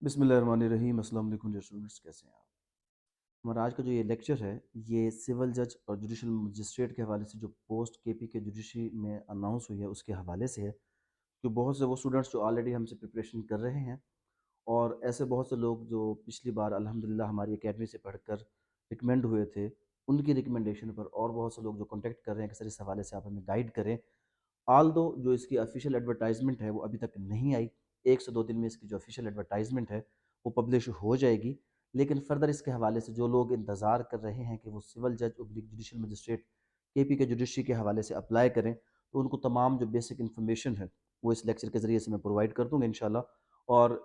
बिस्मिल्लाहिर्रहमानिर्रहीम। अस्सलाम वालेकुम डियर स्टूडेंट्स, कैसे हैं आप? हमारा आज का जो ये लेक्चर है, ये सिविल जज और जुडिशल मजिस्ट्रेट के हवाले से जो पोस्ट केपी के जुडिशरी में अनाउंस हुई है उसके हवाले से है। कि बहुत से वो स्टूडेंट्स जो ऑलरेडी हमसे प्रिपरेशन कर रहे हैं और ऐसे बहुत से लोग जो पिछली बार अल्हम्दुलिल्लाह हमारी एकेडमी से पढ़कर रिकमेंड हुए थे, उनकी रिकमेंडेशन पर और बहुत से लोग जो कॉन्टैक्ट कर रहे हैं कि सर इस हवाले से आप हमें गाइड करें। ऑल दो जो इसकी ऑफिशियल एडवर्टाइजमेंट है वो अभी तक नहीं आई। 1 से 2 दिन में इसकी जो ऑफिशियल एडवर्टाइजमेंट है वो पब्लिश हो जाएगी। लेकिन फर्दर इसके हवाले से जो लोग इंतज़ार कर रहे हैं कि वो सिविल जज ऑब्लिक जुडिशल मजिस्ट्रेट केपी के जुडिशरी के हवाले से अप्लाई करें, तो उनको तमाम जो बेसिक इन्फॉर्मेशन है वो इस लेक्चर के ज़रिए से मैं प्रोवाइड कर दूँगा इंशाल्लाह। और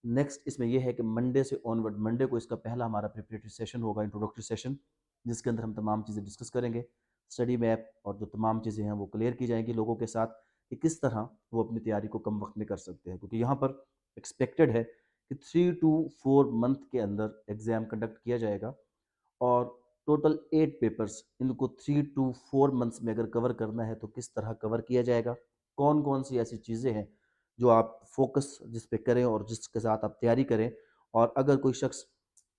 नेक्स्ट इसमें यह है कि मंडे से ऑनवर्ड, मंडे को इसका पहला हमारा प्रिपरेटरी सेशन होगा, इंट्रोडक्टरी सेशन, जिसके अंदर हम तमाम चीज़ें डिस्कस करेंगे। स्टडी मैप और जो तमाम चीज़ें हैं वो क्लियर की जाएंगी लोगों के साथ कि किस तरह वो अपनी तैयारी को कम वक्त में कर सकते हैं, क्योंकि यहाँ पर एक्सपेक्टेड है कि 3 to 4 मंथ के अंदर एग्ज़ाम कंडक्ट किया जाएगा। और टोटल 8 पेपर्स, इनको 3 to 4 मंथ्स में अगर कवर करना है तो किस तरह कवर किया जाएगा, कौन कौन सी ऐसी चीज़ें हैं जो आप फोकस जिस पे करें और जिसके साथ आप तैयारी करें। और अगर कोई शख्स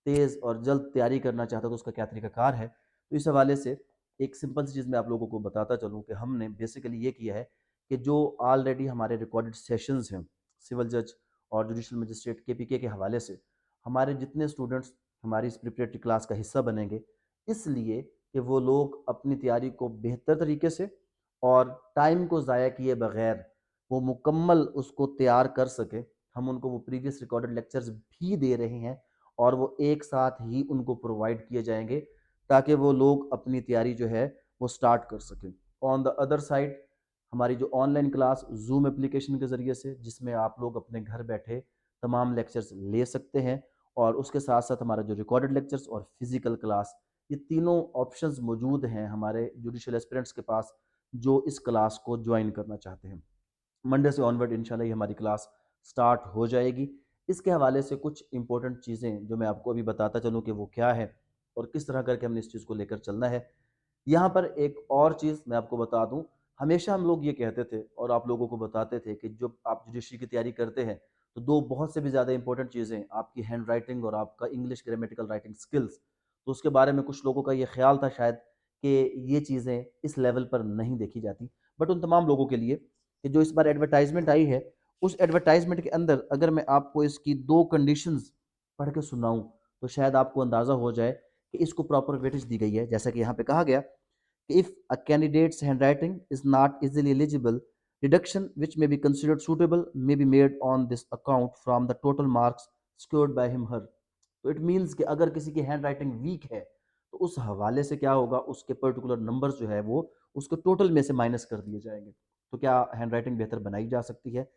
तेज़ और जल्द तैयारी करना चाहता है तो उसका क्या तरीकाकार है। तो इस हवाले से एक सिंपल सी चीज़ मैं आप लोगों को बताता चलूँ कि हमने बेसिकली ये किया है कि जो ऑलरेडी हमारे रिकॉर्डेड सेशंस हैं सिविल जज और जुडिशल मजिस्ट्रेट केपीके के हवाले से, हमारे जितने स्टूडेंट्स हमारी इस प्रिपरेटरी क्लास का हिस्सा बनेंगे, इसलिए कि वो लोग अपनी तैयारी को बेहतर तरीके से और टाइम को ज़ाया किए बगैर वो मुकम्मल उसको तैयार कर सके। हम उनको वो प्रीवियस रिकॉर्डेड लेक्चर्स भी दे रहे हैं और वो एक साथ ही उनको प्रोवाइड किए जाएंगे ताकि वो लोग अपनी तैयारी जो है वो स्टार्ट कर सकें। ऑन द अदर साइड, हमारी जो ऑनलाइन क्लास जूम एप्लीकेशन के ज़रिए से, जिसमें आप लोग अपने घर बैठे तमाम लेक्चर्स ले सकते हैं, और उसके साथ साथ हमारा जो रिकॉर्डेड लेक्चर्स और फिजिकल क्लास, ये तीनों ऑप्शंस मौजूद हैं हमारे जुडिशियल एस्पिरेंट्स के पास जो इस क्लास को ज्वाइन करना चाहते हैं। मंडे से ऑनवर्ड इंशाल्लाह ये हमारी क्लास स्टार्ट हो जाएगी। इसके हवाले से कुछ इंपॉर्टेंट चीज़ें जो मैं आपको अभी बताता चलूँ कि वो क्या है और किस तरह करके हमने इस चीज़ को लेकर चलना है। यहाँ पर एक और चीज़ मैं आपको बता दूँ, हमेशा हम लोग ये कहते थे और आप लोगों को बताते थे कि जब आप जुडिशरी की तैयारी करते हैं तो दो बहुत से भी ज़्यादा इंपॉर्टेंट चीज़ें, आपकी हैंड राइटिंग और आपका इंग्लिश ग्रामेटिकल राइटिंग स्किल्स। तो उसके बारे में कुछ लोगों का ये ख्याल था शायद कि ये चीज़ें इस लेवल पर नहीं देखी जाती। बट उन तमाम लोगों के लिए कि जो इस बार एडवर्टाइजमेंट आई है, उस एडवर्टाइजमेंट के अंदर अगर मैं आपको इसकी दो कंडीशंस पढ़ के सुनाऊं तो शायद आपको अंदाज़ा हो जाए कि इसको प्रॉपर वेटेज दी गई है। जैसा कि यहाँ पे कहा गया, if a candidate's handwriting is not easily legible, deduction which may be considered suitable may be made on this account from the total marks scored by him her। तो इट मीन्स कि अगर किसी की हैंड राइटिंग वीक है तो उस हवाले से क्या होगा, उसके पर्टिकुलर नंबर्स जो है वो उसके टोटल में से माइनस कर दिए जाएंगे। तो क्या हैंड राइटिंग बेहतर बनाई जा सकती है?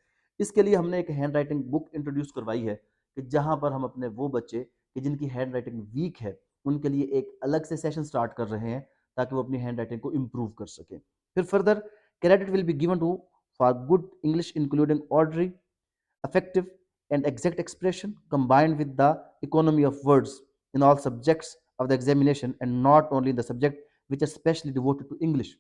इसके लिए हमने एक हैंड राइटिंग बुक इंट्रोड्यूस करवाई है कि जहाँ पर हम अपने वो बच्चे कि जिनकी हैंड राइटिंग वीक है उनके लिए एक अलग से सेशन स्टार्ट कर रहे हैं ताकि वो अपनी हैंड राइटिंग को इम्प्रूव कर सकें। फिर further credit will be given to for good English including orderly, effective and exact expression combined with the economy of words in all subjects of the examination and not only in the subject which are specially devoted to English।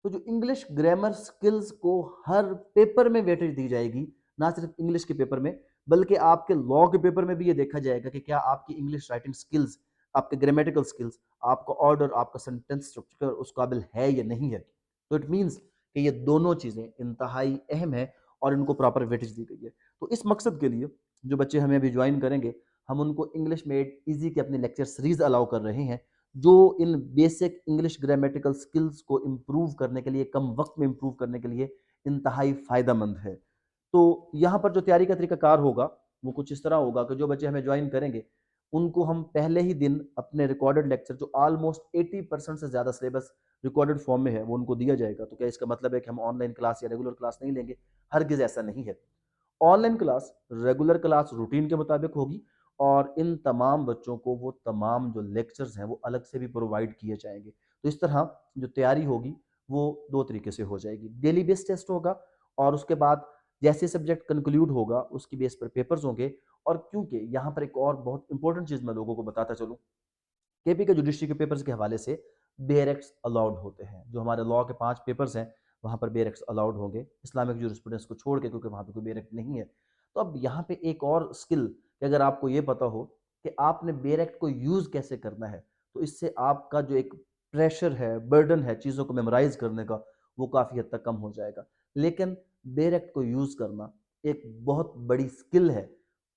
तो जो English grammar skills को हर paper में weightage दी जाएगी, ना सिर्फ English के paper में बल्कि आपके लॉ के पेपर में भी ये देखा जाएगा कि क्या आपकी इंग्लिश राइटिंग स्किल्स, आपके ग्रामेटिकल स्किल्स, आपका ऑर्डर, आपका सेंटेंस स्ट्रक्चर उस काबिल है या नहीं है। तो इट मीन्स कि ये दोनों चीज़ें इंतहाई अहम है और इनको प्रॉपर वेटेज दी गई है। तो इस मकसद के लिए जो बच्चे हमें अभी ज्वाइन करेंगे, हम उनको इंग्लिश मेड ईजी के अपने लेक्चर सीरीज अलाउ कर रहे हैं जो इन बेसिक इंग्लिश ग्रामेटिकल स्किल्स को इम्प्रूव करने के लिए, कम वक्त में इम्प्रूव करने के लिए इंतहाई फ़ायदेमंद है। तो यहाँ पर जो तैयारी का तरीकाकार होगा वो कुछ इस तरह होगा कि जो बच्चे हमें ज्वाइन करेंगे उनको हम पहले ही दिन अपने रिकॉर्डेड लेक्चर, जो ऑलमोस्ट 80% से ज़्यादा सिलेबस रिकॉर्डेड फॉर्म में है, वो उनको दिया जाएगा। तो क्या इसका मतलब है कि हम ऑनलाइन क्लास या रेगुलर क्लास नहीं लेंगे? हरगिज़ ऐसा नहीं है। Online class regular class routine के मुताबिक होगी और इन तमाम बच्चों को वो तमाम जो लेक्चर्स हैं वो अलग से भी प्रोवाइड किए जाएंगे। तो इस तरह जो तैयारी होगी वो दो तरीके से हो जाएगी। डेली बेस्ड टेस्ट होगा और उसके बाद जैसे सब्जेक्ट कंक्लूड होगा उसकी बेस पर पेपर्स होंगे। और क्योंकि यहाँ पर एक और बहुत इंपॉर्टेंट चीज़ मैं लोगों को बताता चलूँ, केपी के जुडिशरी के पेपर्स के हवाले से बेयरक्स अलाउड होते हैं। जो हमारे लॉ के 5 पेपर्स हैं वहाँ पर बेयरक्स अलाउड होंगे, इस्लामिक जूरिस्प्रूडेंस को छोड़ के, क्योंकि वहाँ पे कोई बेयरक्स नहीं है। तो अब यहाँ पे एक और स्किल कि अगर आपको ये पता हो कि आपने बेयर एक्ट को यूज़ कैसे करना है, तो इससे आपका जो एक प्रेशर है, बर्डन है चीज़ों को मेमोराइज करने का, वो काफ़ी हद तक कम हो जाएगा। लेकिन बेयर एक्ट को यूज़ करना एक बहुत बड़ी स्किल है,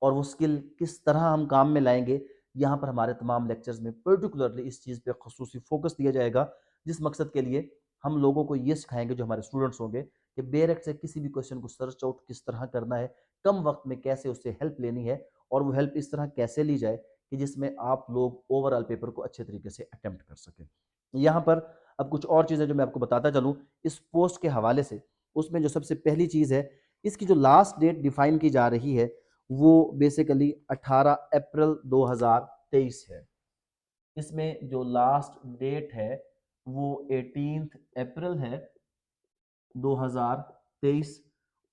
और वो स्किल किस तरह हम काम में लाएंगे, यहाँ पर हमारे तमाम लेक्चर्स में पर्टिकुलरली इस चीज़ पे खसूसी फोकस दिया जाएगा, जिस मकसद के लिए हम लोगों को ये सिखाएंगे जो हमारे स्टूडेंट्स होंगे कि बेयर एक्ट से किसी भी क्वेश्चन को सर्च आउट किस तरह करना है, कम वक्त में कैसे उससे हेल्प लेनी है, और वो हेल्प इस तरह कैसे ली जाए कि जिसमें आप लोग ओवरऑल पेपर को अच्छे तरीके से अटेम्प्ट कर सकें। यहाँ पर अब कुछ और चीज़ें जो मैं आपको बताता चलूँ इस पोस्ट के हवाले से, उसमें जो सबसे पहली चीज़ है, इसकी जो लास्ट डेट डिफाइन की जा रही है वो बेसिकली 18 अप्रैल 2023 है। इसमें जो लास्ट डेट है वो 18 अप्रैल है 2023,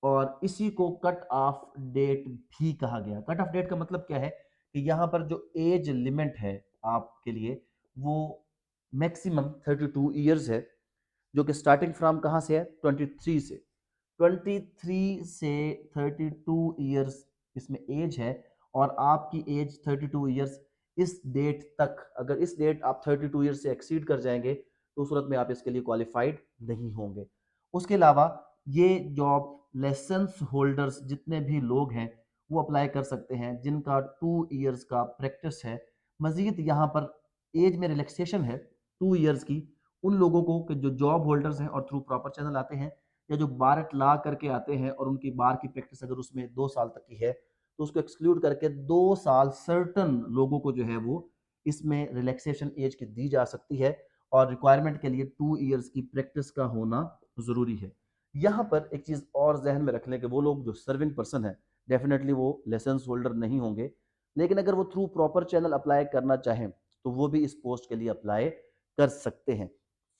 और इसी को कट ऑफ डेट भी कहा गया। कट ऑफ डेट का मतलब क्या है कि यहाँ पर जो एज लिमिट है आपके लिए वो मैक्सिमम 32 ईयर्स है, जो कि स्टार्टिंग फ्रॉम कहाँ से है, 23 से। 23 से 32 ईयर्स इसमें एज है, और आपकी एज 32 ईयर्स इस डेट तक, अगर इस डेट आप 32 ईयर्स से एक्सीड कर जाएंगे तो उस सूरत में आप इसके लिए क्वालिफाइड नहीं होंगे। उसके अलावा ये जॉब लाइसेंस होल्डर्स जितने भी लोग हैं वो अप्लाई कर सकते हैं जिनका 2 ईयर्स का प्रैक्टिस है। मजीद यहाँ पर एज में रिलैक्सेशन है 2 ईयर्स की उन लोगों को कि जो जॉब होल्डर्स हैं और थ्रू प्रॉपर चैनल आते हैं, या जो बार एट ला करके आते हैं और उनकी बार की प्रैक्टिस अगर उसमें 2 साल तक की है तो उसको एक्सक्लूड करके 2 साल सर्टन लोगों को जो है वो इसमें रिलैक्सेशन एज की दी जा सकती है, और रिक्वायरमेंट के लिए 2 ईयर्स की प्रैक्टिस का होना ज़रूरी है। यहाँ पर एक चीज़ और जहन में रख लें कि वो लोग जो सर्विंग पर्सन है डेफिनेटली वो लाइसेंस होल्डर नहीं होंगे, लेकिन अगर वो थ्रू प्रॉपर चैनल अप्लाई करना चाहें तो वो भी इस पोस्ट के लिए अप्लाई कर सकते हैं।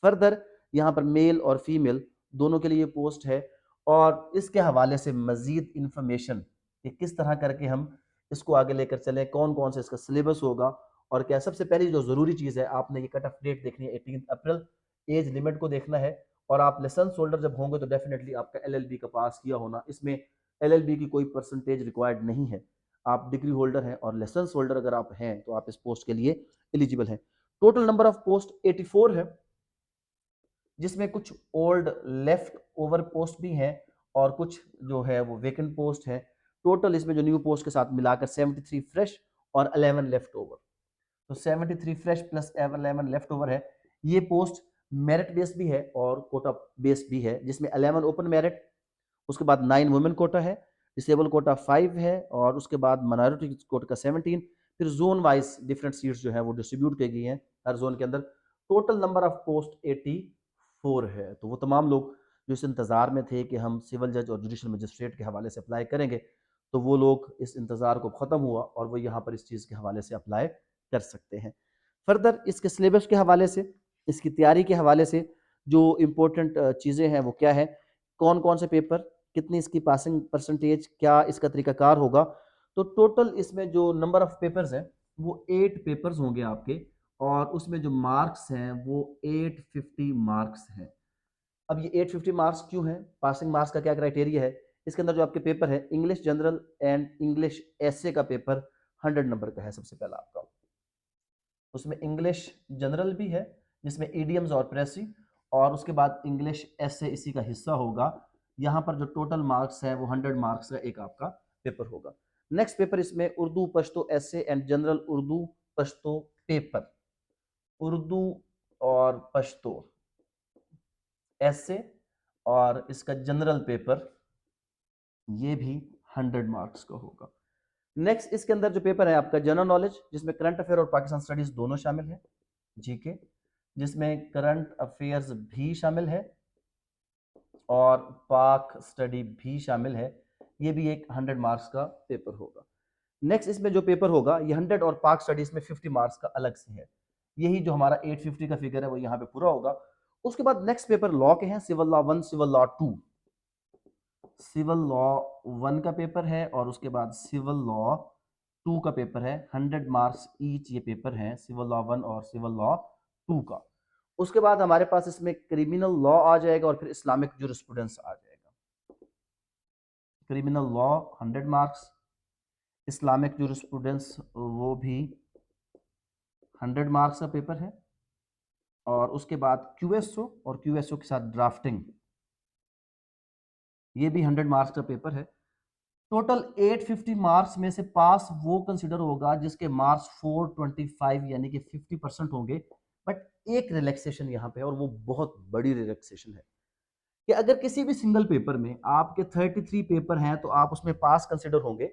फर्दर यहाँ पर मेल और फीमेल दोनों के लिए पोस्ट है, और इसके हवाले से मज़ीद इंफॉर्मेशन कि किस तरह करके हम इसको आगे लेकर चलें, कौन कौन सा इसका सिलेबस होगा और क्या, सबसे पहली जो ज़रूरी चीज़ है आपने ये कट ऑफ डेट देखनी है 18 अप्रैल, एज लिमिट को देखना है, और आप लाइसेंस होल्डर जब होंगे तो डेफिनेटली आपका एलएलबी का पास किया होना, इसमें एलएलबी की कोई परसेंटेज रिक्वायर्ड नहीं है। आप डिग्री होल्डर हैं और लाइसेंस होल्डर अगर आप हैं तो आप इस पोस्ट के लिए एलिजिबल हैं। टोटल नंबर ऑफ पोस्ट 84 है, जिसमें कुछ ओल्ड लेफ्ट ओवर पोस्ट भी हैं और कुछ जो है वो वेकेंट पोस्ट है। टोटल इसमें जो न्यू पोस्ट के साथ मिलाकर 73 फ्रेश और 11 लेफ्ट ओवर, तो 73 फ्रेश प्लस 11 लेफ्ट ओवर है। ये पोस्ट मेरिट बेस्ड भी है और कोटा बेस्ड भी है, जिसमें 11 ओपन मेरिट, उसके बाद 9 वुमेन कोटा है, डिसेबल कोटा 5 है, और उसके बाद माइनॉरिटी कोटा का 17। फिर जोन वाइज डिफरेंट सीट्स जो है वो डिस्ट्रीब्यूट की गई हैं हर जोन के अंदर। टोटल नंबर ऑफ पोस्ट 84 है। तो वो तमाम लोग जो इस इंतज़ार में थे कि हम सिविल जज और जुडिशल मजिस्ट्रेट के हवाले से अप्लाई करेंगे, तो वो लोग इस इंतज़ार को ख़त्म हुआ और वो यहाँ पर इस चीज़ के हवाले से अप्लाई कर सकते हैं। फर्दर इसके सिलेबस के हवाले से, इसकी तैयारी के हवाले से जो इम्पोर्टेंट चीज़ें हैं वो क्या है, कौन कौन से पेपर, कितनी इसकी पासिंग परसेंटेज, क्या इसका तरीकाकार होगा। तो टोटल इसमें जो नंबर ऑफ पेपर्स हैं वो 8 पेपर्स होंगे आपके, और उसमें जो मार्क्स हैं वो 850 मार्क्स हैं। अब ये 850 मार्क्स क्यों हैं, पासिंग मार्क्स का क्या क्राइटेरिया है, इसके अंदर जो आपके पेपर है इंग्लिश जनरल एंड इंग्लिश ऐसे का पेपर 100 नंबर का है सबसे पहला आपका। उसमें इंग्लिश जनरल भी है जिसमें ईडियम्स और प्रेसी, और उसके बाद इंग्लिश ऐसे इसी का हिस्सा होगा। यहाँ पर जो टोटल मार्क्स है वो 100 मार्क्स का एक आपका पेपर होगा। नेक्स्ट पेपर इसमें उर्दू पश्तो ऐसे and general Urdu Pashto paper, Urdu और पश्तो ऐसे और इसका जनरल पेपर, ये भी 100 मार्क्स का होगा। नेक्स्ट इसके अंदर जो पेपर है आपका जनरल नॉलेज, जिसमें करंट अफेयर और पाकिस्तान स्टडीज दोनों शामिल है, जीके जिसमें करंट अफेयर्स भी शामिल है और पाक स्टडी भी शामिल है। ये भी एक 100 मार्क्स का पेपर होगा। नेक्स्ट इसमें जो पेपर होगा ये 100 और पाक स्टडीज में 50 मार्क्स का अलग से है। यही जो हमारा 850 का फिगर है वो यहाँ पे पूरा होगा। उसके बाद नेक्स्ट पेपर लॉ के हैं, civil law 1, civil law 2। Civil law 1 का पेपर है और उसके बाद सिविल लॉ 2 का पेपर है। 100 मार्क्स ईच ये पेपर है, सिविल लॉ 1 और सिविल लॉ 2 का। उसके बाद हमारे पास इसमें क्रिमिनल लॉ आ जाएगा और फिर इस्लामिक जूरिस्प्रूडेंस आ जाएगा। Criminal law 100 marks, Islamic jurisprudence वो भी 100 मार्क्स का पेपर है, और उसके बाद क्यूएसओ और क्यूएसओ के साथ ड्राफ्टिंग, ये भी 100 मार्क्स का पेपर है। टोटल 850 मार्क्स में से पास वो कंसिडर होगा जिसके मार्क्स 425 यानी कि 50% होंगे। बट एक रिलैक्सेशन यहाँ पे है, और वो बहुत बड़ी रिलैक्सेशन है, कि अगर किसी भी सिंगल पेपर में आपके 33 पेपर हैं तो आप उसमें पास कंसिडर होंगे,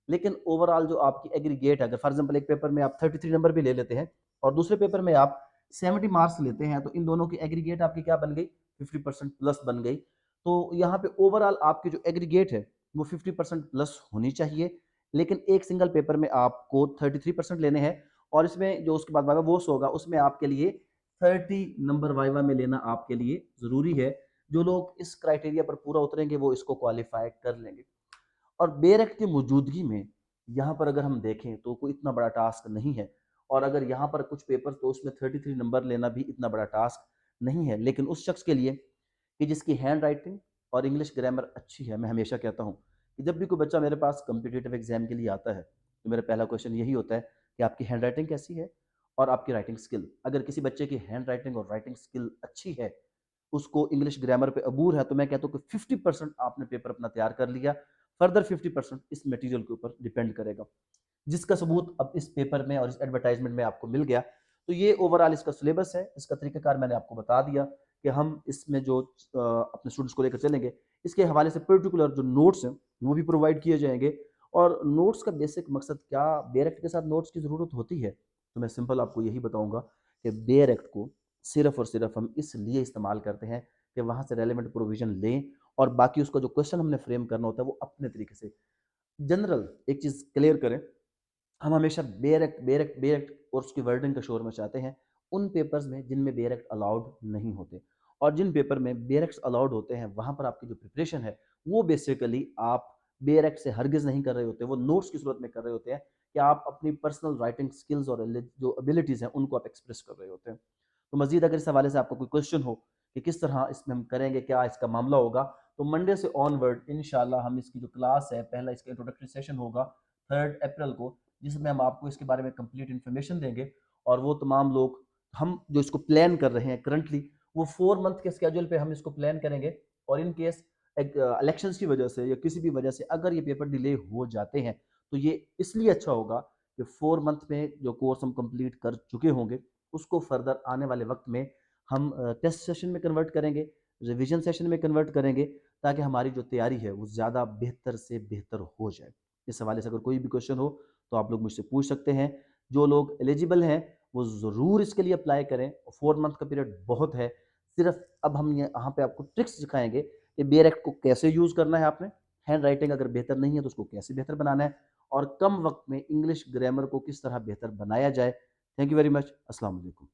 लेकिन ओवरऑल जो आपकी एग्रीगेट है, अगर फॉर एग्जांपल एक पेपर में आप 33 नंबर भी ले लेते हैं और दूसरे पेपर में आप 70 मार्क्स लेते हैं, तो इन दोनों की एग्रीगेट आपकी क्या बन गई, 50% प्लस बन गई। तो यहाँ पे ओवरऑल आपकी जो एग्रीगेट है वो 50% प्लस होनी चाहिए, लेकिन एक सिंगल पेपर में आपको 33% लेने हैं, और इसमें जो उसके बाद वाइवा वोस होगा उसमें आपके लिए 30 नंबर वाइवा में लेना आपके लिए ज़रूरी है। जो लोग इस क्राइटेरिया पर पूरा उतरेंगे वो इसको क्वालिफाई कर लेंगे। और बेरख की मौजूदगी में यहाँ पर अगर हम देखें तो कोई इतना बड़ा टास्क नहीं है, और अगर यहाँ पर कुछ पेपर तो उसमें 33 नंबर लेना भी इतना बड़ा टास्क नहीं है, लेकिन उस शख्स के लिए कि जिसकी हैंड राइटिंग और इंग्लिश ग्रामर अच्छी है। मैं हमेशा कहता हूँ कि जब भी कोई बच्चा मेरे पास कम्पिटिटिव एग्जाम के लिए आता है तो मेरा पहला क्वेश्चन यही होता है कि आपकी हैंड राइटिंग कैसी है और आपकी राइटिंग स्किल। अगर किसी बच्चे की हैंड राइटिंग और राइटिंग स्किल अच्छी है, उसको इंग्लिश ग्रामर पे अबूर है, तो मैं कहता हूँ कि 50% आपने पेपर अपना तैयार कर लिया। फर्दर 50% इस मटेरियल के ऊपर डिपेंड करेगा, जिसका सबूत अब इस पेपर में और इस एडवर्टाइजमेंट में आपको मिल गया। तो ये ओवरऑल इसका सिलेबस है, इसका तरीकाकार मैंने आपको बता दिया कि हम इसमें जो अपने स्टूडेंट्स को लेकर चलेंगे, इसके हवाले से पर्टिकुलर जो नोट्स हैं वो भी प्रोवाइड किए जाएंगे। और नोट्स का बेसिक मकसद क्या, बेयर एक्ट के साथ नोट्स की ज़रूरत होती है, तो मैं सिंपल आपको यही बताऊंगा कि बेयर एक्ट को सिर्फ और सिर्फ हम इसलिए इस्तेमाल करते हैं कि वहाँ से रेलिवेंट प्रोविजन लें, और बाकी उसका जो क्वेश्चन हमने फ्रेम करना होता है वो अपने तरीके से जनरल एक चीज़ क्लियर करें। हम हमेशा बेयर एक्ट और उसकी वर्डिंग का शोर मचाते हैं उन पेपर्स में जिनमें बेयर एक्ट अलाउड नहीं होते, और जिन पेपर में बेयर एक्ट अलाउड होते हैं वहाँ पर आपकी जो प्रिपरेशन है वो बेसिकली आप बेयर एक्ट से हरगिज़ नहीं कर रहे होते, वो नोट्स की सूरत में कर रहे होते हैं कि आप अपनी पर्सनल राइटिंग स्किल्स और जो एबिलिटीज़ हैं उनको आप एक्सप्रेस कर रहे होते हैं। तो मज़ीद अगर इस हवाले से आपको कोई क्वेश्चन हो कि किस तरह इसमें हम करेंगे, क्या इसका मामला होगा, तो मंडे से ऑनवर्ड इंशाल्लाह हम इसकी जो क्लास है, पहला इसका इंट्रोडक्टरी सेशन होगा 3 अप्रैल को, जिसमें हम आपको इसके बारे में कंप्लीट इन्फॉर्मेशन देंगे। और वो तमाम लोग, हम जो इसको प्लान कर रहे हैं करंटली, वो 4 मंथ के स्केड्यूल पे हम इसको प्लान करेंगे। और इन केस इलेक्शंस की वजह से या किसी भी वजह से अगर ये पेपर डिले हो जाते हैं, तो ये इसलिए अच्छा होगा कि 4 मंथ में जो कोर्स हम कंप्लीट कर चुके होंगे उसको फर्दर आने वाले वक्त में हम टेस्ट सेशन में कन्वर्ट करेंगे, रिवीजन सेशन में कन्वर्ट करेंगे, ताकि हमारी जो तैयारी है वो ज़्यादा बेहतर से बेहतर हो जाए। इस हवाले से अगर कोई भी क्वेश्चन हो तो आप लोग मुझसे पूछ सकते हैं। जो लोग एलिजिबल हैं वो ज़रूर इसके लिए अप्लाई करें। 4 मंथ का पीरियड बहुत है। सिर्फ अब हम यहाँ पे आपको ट्रिक्स सिखाएंगे कि बेयर एक्ट को कैसे यूज़ करना है आपने, हैंड राइटिंग अगर बेहतर नहीं है तो उसको कैसे बेहतर बनाना है, और कम वक्त में इंग्लिश ग्रामर को किस तरह बेहतर बनाया जाए। Thank you very much. अस्सलाम वालेकुम।